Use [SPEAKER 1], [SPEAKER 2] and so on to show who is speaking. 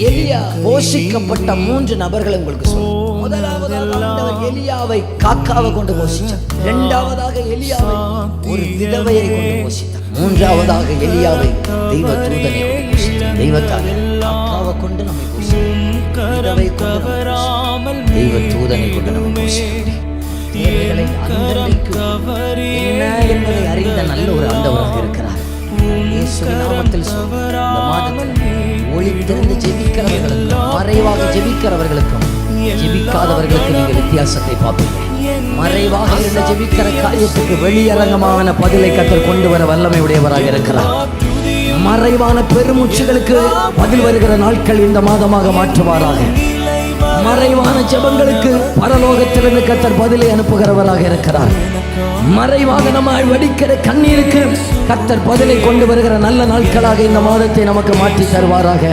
[SPEAKER 1] எலியா போஷிக்கப்பட்ட 3 நபர்களை உங்களுக்கு சொல்றேன். முதலாவதாக ஆண்டவர் எலியாவை காக்காவை கொண்டு போஷித்தார். இரண்டாவதாக எலியாவை ஒரு விதவையை கொண்டு போஷித்தார். மூன்றாவதாக எலியாவை தெய்வ தூதனை கொண்டு போஷித்தார். தெய்வத்தால் காக்காவை கொண்டு நம்மை போஷித்தார், விதவை கொண்டு தெய்வ தூதனை கொண்டு நம்மை போஷித்தார். தேவைகளை அந்தன்றைக்கு என்ன என்பதை அறிந்த நல்ல ஒரு ஆண்டவராக இருக்கிறார். இயேசுவின் நாமத்தில் இந்த மாதத்தில் ஒளித்திருந்து ஜெபிக்கிறவர்களுக்கும் மறைவாக ஜெபிக்கிறவர்களுக்கும் ஜெபிக்காதவர்களுக்கு நீங்கள் வித்தியாசத்தை பார்ப்பீங்க. மறைவாக இருந்த ஜெபிக்கிற காரியத்துக்கு வெளியரங்கமான பதிலை கர்த்தர் கொண்டு வர வல்லமை உடையவராக இருக்கிறார். மறைவான பெருமூச்சுகளுக்கு பதில் வருகிற நாட்கள் இந்த மாதமாக மாற்றுவாராக. மறைவான ஜெபங்களுக்கு பரலோகத்திலிருந்து கர்த்தர் பதிலை அனுப்புகிறவராக இருக்கிறார். மறைவாக நம்ம வடிக்கிற கண்ணீருக்கு கர்த்தர் பதிலை கொண்டு வருகிற நல்ல நாட்களாக இந்த மாதத்தை நமக்கு மாற்றி தருவாராக.